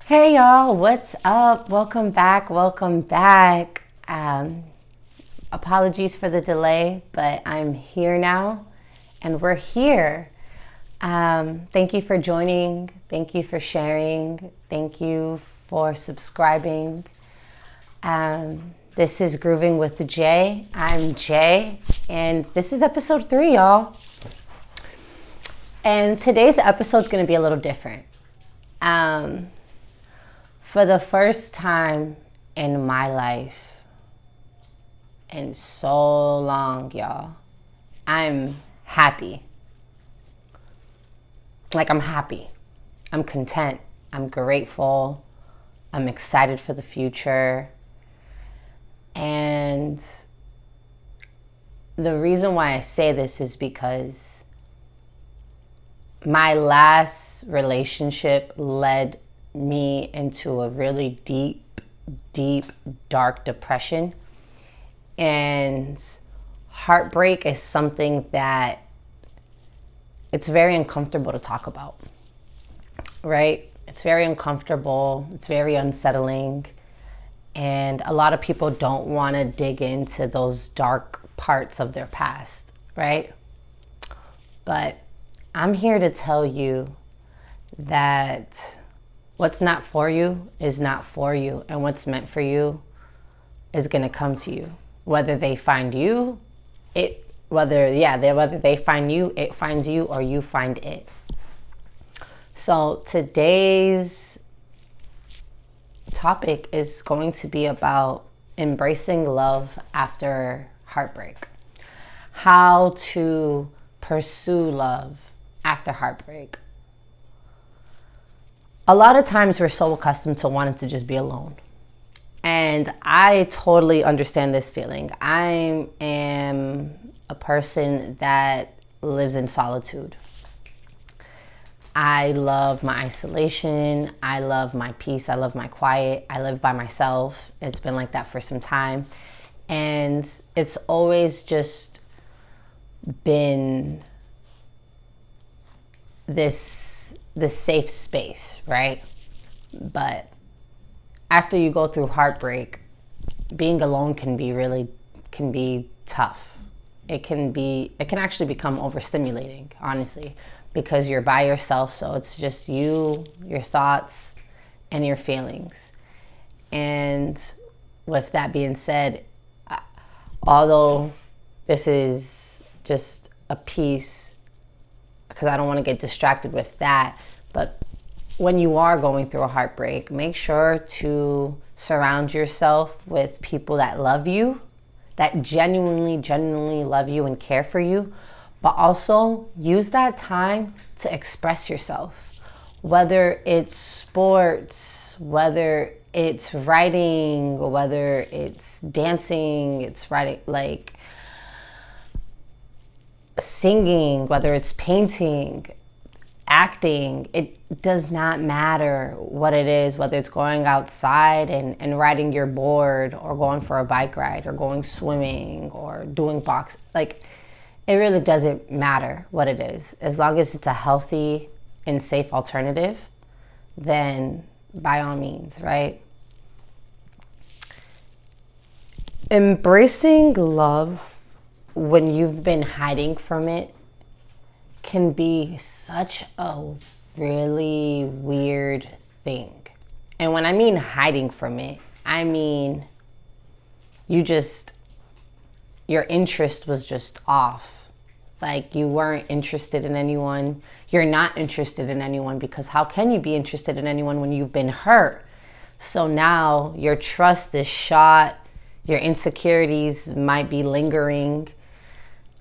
Hey y'all, what's up? Welcome back. Apologies for the delay, but I'm here now and we're here. Thank you for joining. Thank you for sharing. Thank you for subscribing. This is Grooving with Jay. I'm Jay, and this is episode 3, y'all. And today's episode is going to be a little different. For the first time in my life, in so long, y'all, I'm happy. I'm happy. I'm content. I'm grateful. I'm excited for the future. And the reason why I say this is because my last relationship led me into a really deep, dark depression. And heartbreak is something that it's very uncomfortable to talk about, right? It's very uncomfortable. It's very unsettling. And a lot of people don't want to dig into those dark parts of their past, right? But I'm here to tell you that what's not for you is not for you, and what's meant for you is going to come to you. Whether they find you, whether they find you, it finds you, or you find it. So today's topic is going to be about embracing love after heartbreak. How to pursue love after heartbreak. A lot of times we're so accustomed to wanting to just be alone. And I totally understand this feeling. I am a person that lives in solitude. I love my isolation. I love my peace. I love my quiet. I live by myself. It's been like that for some time. And it's always just been this safe space, right? But after you go through heartbreak, being alone can be tough. It can actually become overstimulating, honestly, because you're by yourself. So it's just you, your thoughts, and your feelings. And with that being said, although this is just a piece, because I don't want to get distracted with that. But when you are going through a heartbreak, make sure to surround yourself with people that love you, that genuinely love you and care for you, but also use that time to express yourself. Whether it's sports, whether it's writing, whether it's dancing, it's writing, singing, whether it's painting, acting, it does not matter what it is, whether it's going outside and riding your board, or going for a bike ride, or going swimming, or doing box. It really doesn't matter what it is. As long as it's a healthy and safe alternative, then by all means, right? Embracing love when you've been hiding from it can be such a really weird thing. And when I mean hiding from it, I mean your interest was just off. You weren't interested in anyone. You're not interested in anyone, because how can you be interested in anyone when you've been hurt? So now your trust is shot. Your insecurities might be lingering.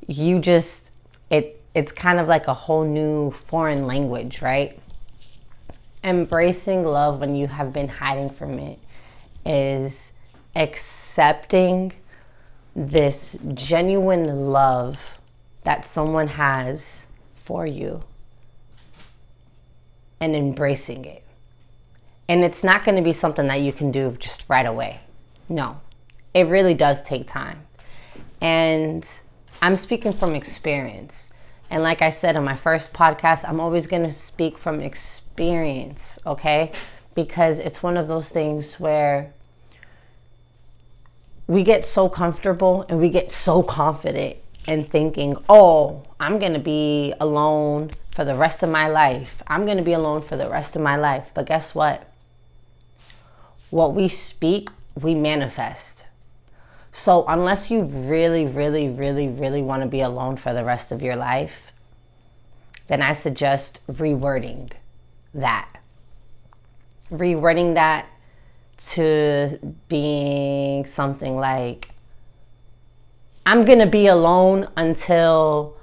It's kind of like a whole new foreign language, right? Embracing love when you have been hiding from it is accepting this genuine love that someone has for you and embracing it. And it's not going to be something that you can do just right away. No, it really does take time. And I'm speaking from experience. And like I said in my first podcast, I'm always going to speak from experience, okay? because it's one of those things where we get so comfortable and we get so confident in thinking, oh, I'm going to be alone for the rest of my life. I'm going to be alone for the rest of my life. But guess what? What we speak, we manifest. So unless you really, really, really, really want to be alone for the rest of your life, then I suggest rewording that. Rewording that to being something like, I'm going to be alone until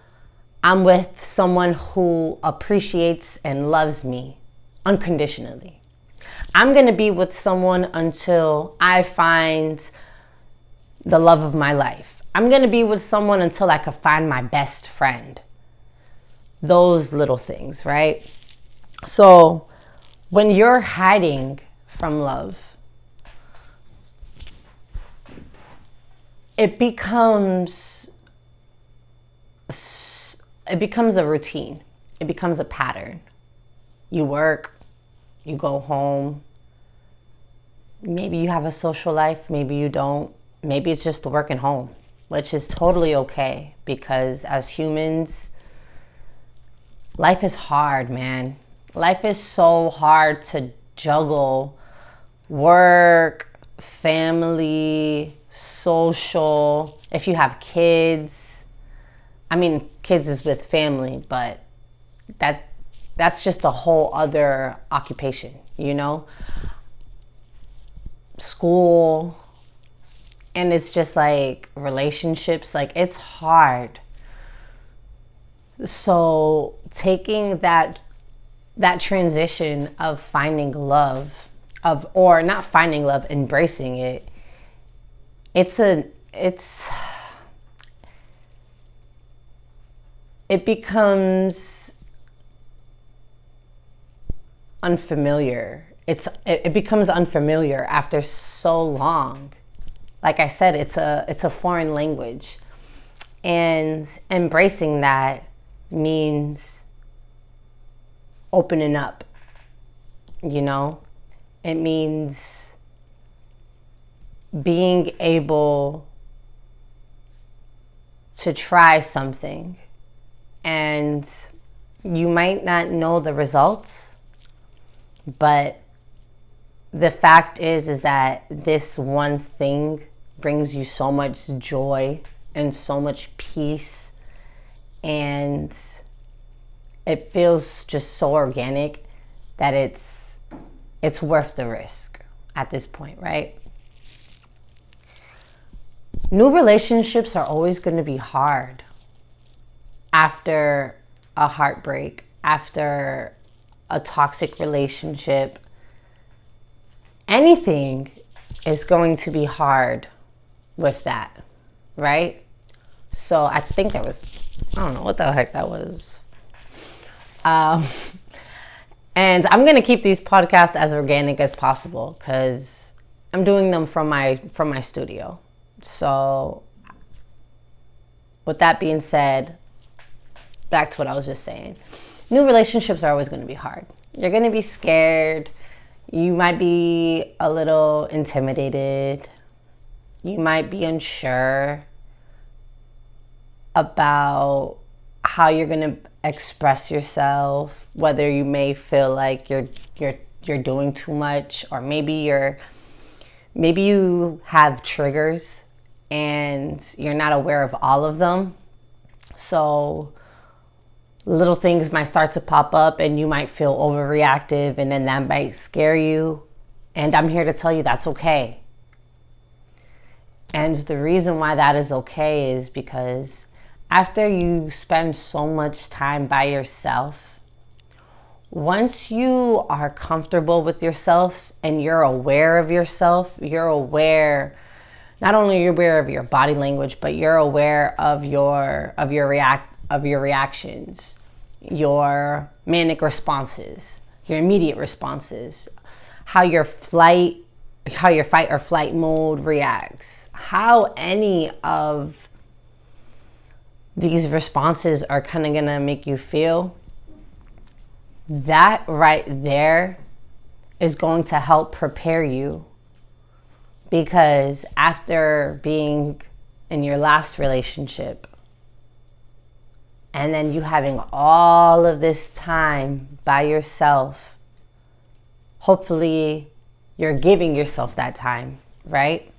I'm with someone who appreciates and loves me unconditionally. I'm going to be with someone until I find the love of my life. I'm going to be with someone until I can find my best friend. Those little things, right? So when you're hiding from love, it becomes a routine. It becomes a pattern. You work, you go home. Maybe you have a social life, maybe you don't. Maybe it's just work and home, which is totally okay, because as humans, life is hard, man. Life is so hard to juggle work, family, social. If you have kids, I mean, kids is with family, but that's just a whole other occupation, you know? School, and it's just like relationships, like it's hard. So taking that transition of finding love, or not finding love, embracing it, it becomes unfamiliar. It becomes unfamiliar after so long. Like I said, it's a foreign language, and embracing that means opening up. You know, it means being able to try something, and you might not know the results, but the fact is that this one thing brings you so much joy and so much peace, and it feels just so organic that it's worth the risk at this point, right? New relationships are always going to be hard after a heartbreak, after a toxic relationship. Anything is going to be hard with that, right? So I think I don't know what the heck that was. And I'm going to keep these podcasts as organic as possible, because I'm doing them from my studio. So with that being said, back to what I was just saying. New relationships are always going to be hard. You're going to be scared. You might be a little intimidated. You might be unsure about how you're going to express yourself, whether you may feel like you're doing too much, or maybe you have triggers and you're not aware of all of them. So little things might start to pop up and you might feel overreactive, and then that might scare you. And I'm here to tell you that's okay. And the reason why that is okay is because after you spend so much time by yourself, once you are comfortable with yourself and you're aware of yourself, you're aware, not only you're aware of your body language, but you're aware of your reactions, your manic responses, your immediate responses, how your fight or flight mode reacts, how any of these responses are kind of gonna make you feel. That right there is going to help prepare you, because after being in your last relationship and then you having all of this time by yourself, hopefully you're giving yourself that time, right?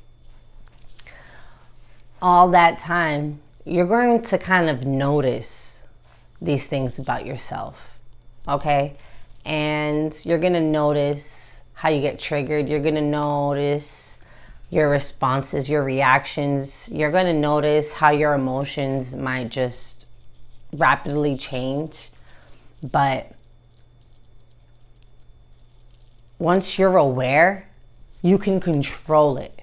All that time, you're going to kind of notice these things about yourself, okay? And you're going to notice how you get triggered. You're going to notice your responses, your reactions. You're going to notice how your emotions might just rapidly change. But once you're aware, you can control it.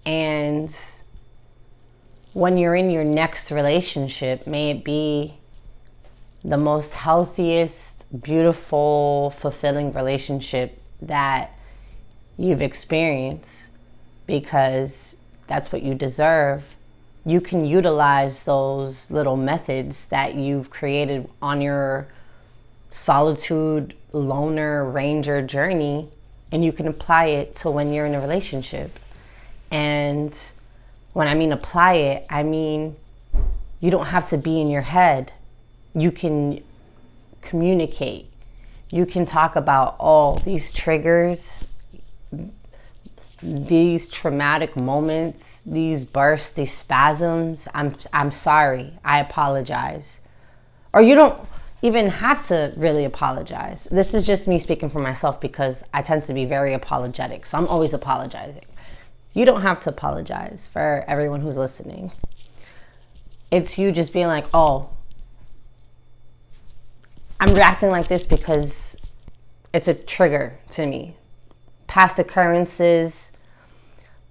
And when you're in your next relationship, may it be the most healthiest, beautiful, fulfilling relationship that you've experienced, because that's what you deserve. You can utilize those little methods that you've created on your solitude, loner, ranger journey, and you can apply it to when you're in a relationship. And when I mean apply it, I mean you don't have to be in your head. You can communicate. You can talk about, oh, these triggers, these traumatic moments, these bursts, these spasms. I'm sorry. I apologize. Or you don't even have to really apologize. This is just me speaking for myself, because I tend to be very apologetic. So I'm always apologizing. You don't have to apologize for everyone who's listening. It's you just being like, oh, I'm reacting like this because it's a trigger to me. Past occurrences,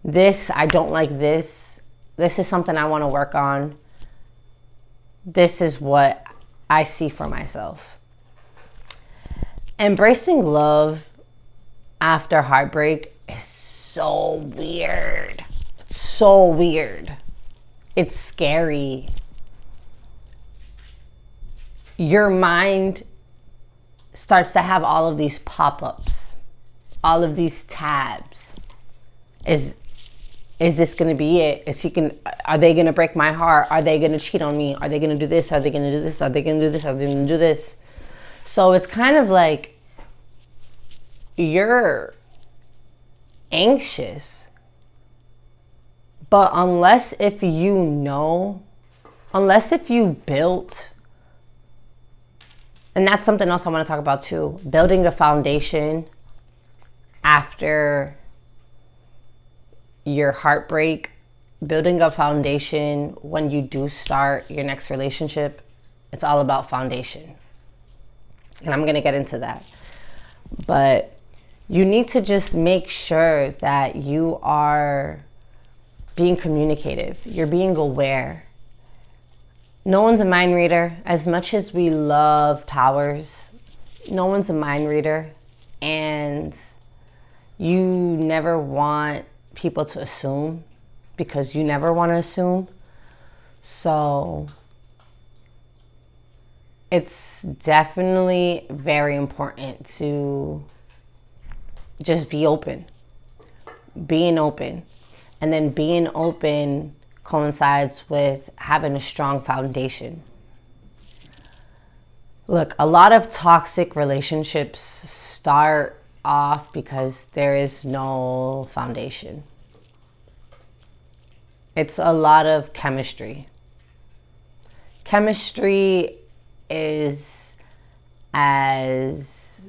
this, I don't like this. This is something I want to work on. This is what I see for myself. Embracing love after heartbreak is so weird. It's so weird. It's scary. Your mind starts to have all of these pop-ups, all of these tabs. Is this going to be it? Are they going to break my heart? Are they going to cheat on me? Are they going to do this? Are they going to do this? Are they going to do this? Are they going to do this? So it's kind of like you're anxious. But unless if you've built, and that's something else I want to talk about too, building a foundation after your heartbreak, building a foundation when you do start your next relationship. It's all about foundation. And I'm going to get into that. But you need to just make sure that you are being communicative. You're being aware. No one's a mind reader. As much as we love powers, no one's a mind reader. And you never want people to assume, because you never want to assume. So it's definitely very important to just be open. Being open. And then being open coincides with having a strong foundation. Look, a lot of toxic relationships start off because there is no foundation. It's a lot of chemistry. Chemistry is as,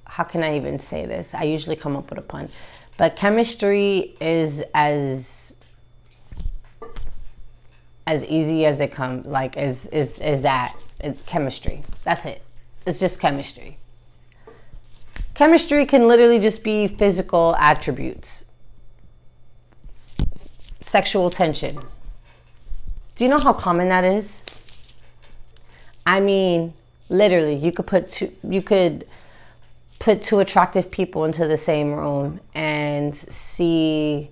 how can I even say this? I usually come up with a pun. But chemistry is as easy as it comes, like is that. It's chemistry. That's it. It's just chemistry. Chemistry can literally just be physical attributes. Sexual tension. Do you know how common that is? I mean, literally, you could put two attractive people into the same room and see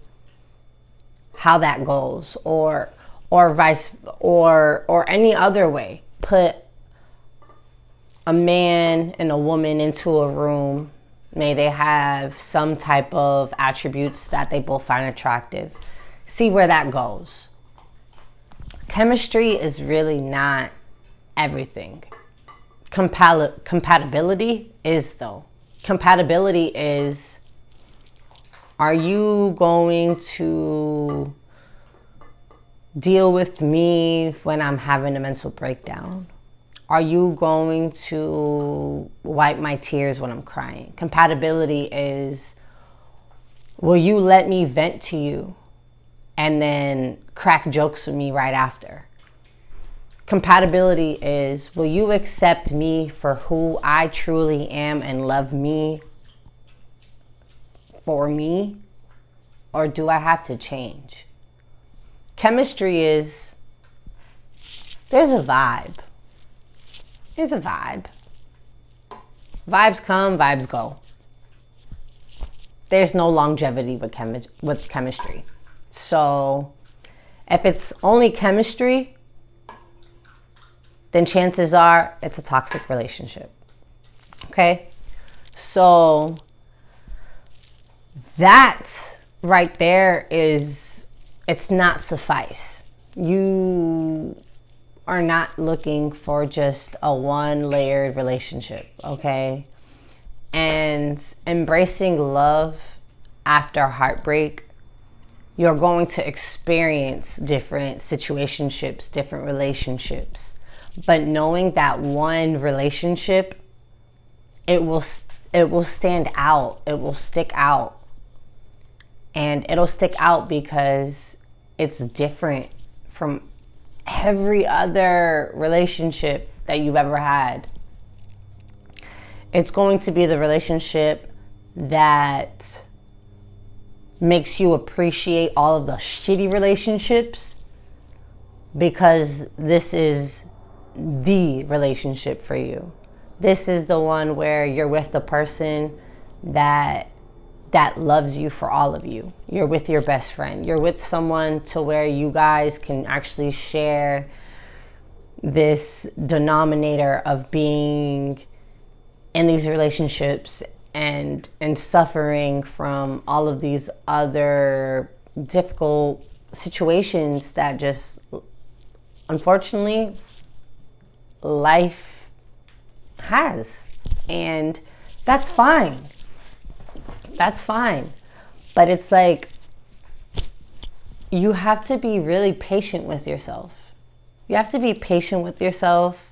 how that goes, or any other way. Put a man and a woman into a room, may they have some type of attributes that they both find attractive. See where that goes. Chemistry is really not everything. Compatibility is, though. Compatibility is, are you going to deal with me when I'm having a mental breakdown? Are you going to wipe my tears when I'm crying? Compatibility is, will you let me vent to you and then crack jokes with me right after? Compatibility is, will you accept me for who I truly am and love me for me? Or do I have to change? Chemistry is, there's a vibe. There's a vibe. Vibes come, vibes go. There's no longevity with chemistry. So if it's only chemistry, then chances are it's a toxic relationship. Okay? So that right there is, it's not suffice. You are not looking for just a one-layered relationship, okay? And embracing love after heartbreak, you're going to experience different situationships, different relationships. But knowing that one relationship, it will stand out, it will stick out. And it'll stick out because it's different from every other relationship that you've ever had. It's going to be the relationship that makes you appreciate all of the shitty relationships, because this is the relationship for you. This is the one where you're with the person that loves you for all of you. You're with your best friend. You're with someone to where you guys can actually share this denominator of being in these relationships and suffering from all of these other difficult situations that just, unfortunately, life has. And that's fine. That's fine. But it's like, you have to be really patient with yourself. You have to be patient with yourself,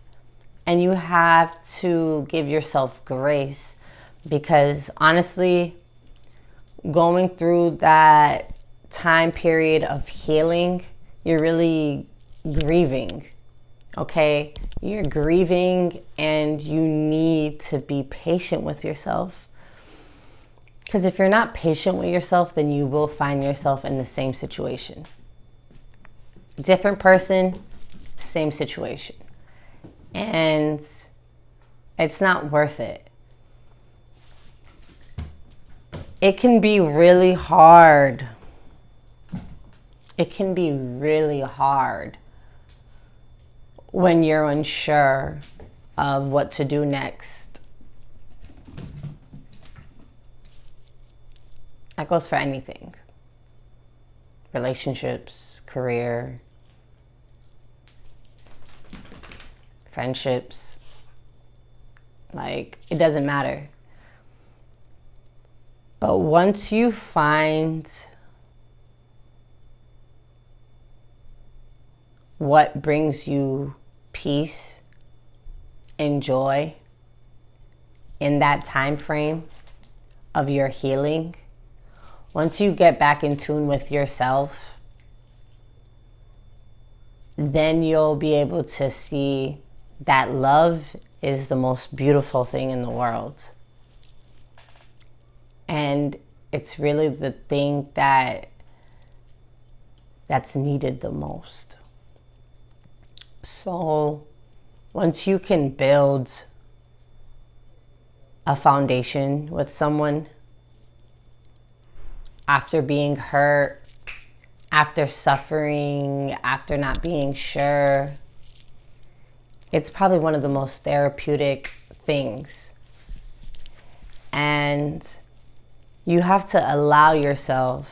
and you have to give yourself grace, because honestly, going through that time period of healing, you're really grieving. Okay? You're grieving, and you need to be patient with yourself. Because if you're not patient with yourself, then you will find yourself in the same situation. Different person, same situation. And it's not worth it. It can be really hard. It can be really hard when you're unsure of what to do next. That goes for anything. Relationships, career, friendships. Like, it doesn't matter. But once you find what brings you peace and joy in that time frame of your healing, once you get back in tune with yourself, then you'll be able to see that love is the most beautiful thing in the world. And it's really the thing that's needed the most. So once you can build a foundation with someone, after being hurt, after suffering, after not being sure, it's probably one of the most therapeutic things. And you have to allow yourself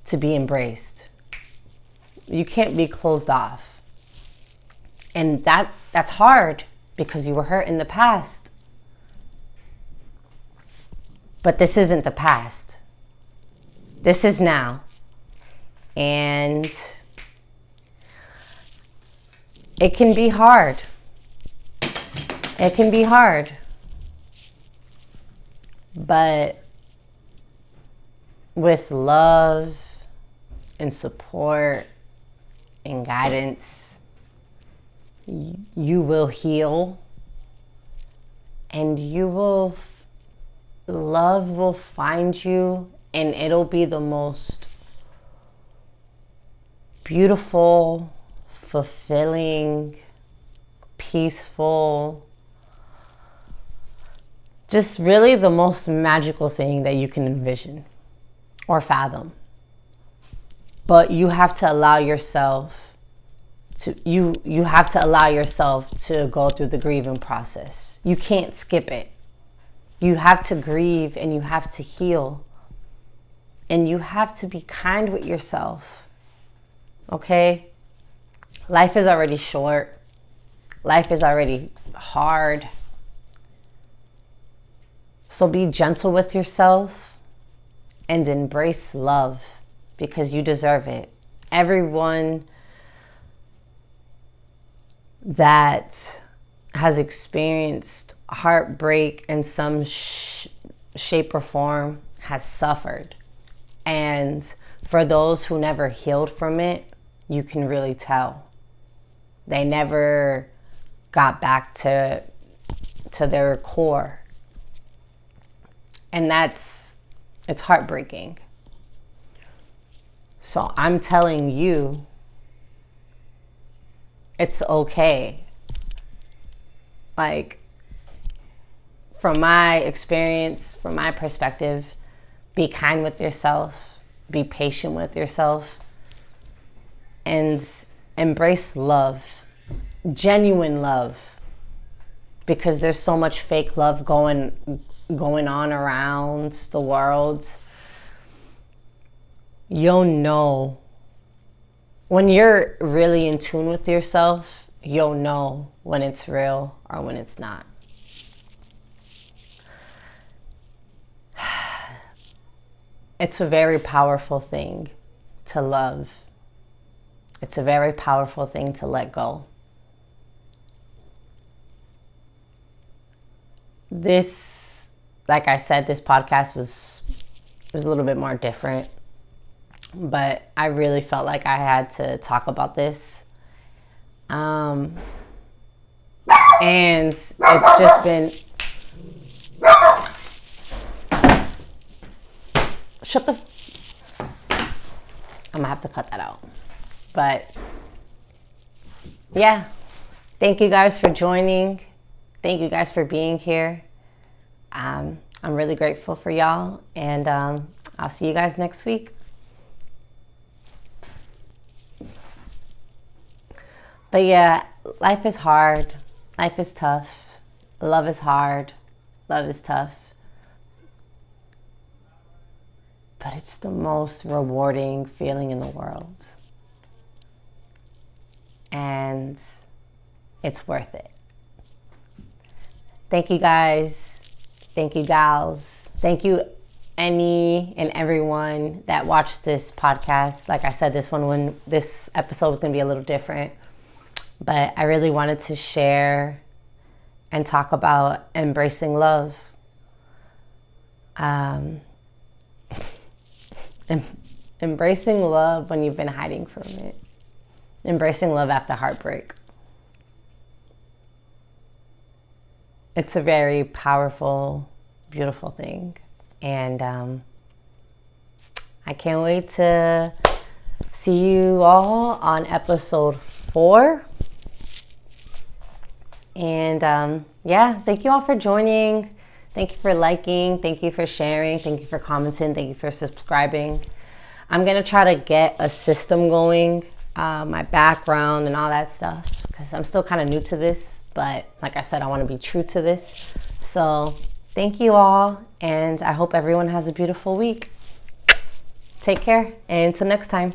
to be embraced. You can't be closed off. And that's hard because you were hurt in the past. But this isn't the past. This is now. And it can be hard. It can be hard. But with love and support and guidance, you will heal, and love will find you, and it'll be the most beautiful, fulfilling, peaceful, just really the most magical thing that you can envision or fathom. But you have to allow yourself to you have to allow yourself to go through the grieving process. You can't skip it. You have to grieve, and you have to heal, and you have to be kind with yourself. Okay? Life is already short. Life is already hard. So be gentle with yourself and embrace love, because you deserve it. Everyone that has experienced heartbreak in some shape or form has suffered. And for those who never healed from it, you can really tell. They never got back to their core. And it's heartbreaking. So I'm telling you, it's okay. Like, from my experience, from my perspective, be kind with yourself, be patient with yourself, and embrace love, genuine love, because there's so much fake love going on around the world. You'll know when you're really in tune with yourself. You'll know when it's real or when it's not. It's a very powerful thing to love. It's a very powerful thing to let go. This, like I said, this podcast was a little bit more different, but I really felt like I had to talk about this. And it's just been... Shut the... I'm gonna have to cut that out. But yeah, thank you guys for joining. Thank you guys for being here. I'm really grateful for y'all, and I'll see you guys next week. But yeah, life is hard. Life is tough. Love is hard. Love is tough. But it's the most rewarding feeling in the world. And it's worth it. Thank you guys. Thank you gals. Thank you any and everyone that watched this podcast. Like I said, this episode was going to be a little different. But I really wanted to share and talk about embracing love. Embracing love when you've been hiding from it. Embracing love after heartbreak. It's a very powerful, beautiful thing. And I can't wait to see you all on episode 4. And yeah, thank you all for joining. Thank you for liking. Thank you for sharing. Thank you for commenting. Thank you for subscribing. I'm going to try to get a system going my background and all that stuff, because I'm still kind of new to this. But like I said, I want to be true to this. So thank you all, and I hope everyone has a beautiful week. Take care, and until next time.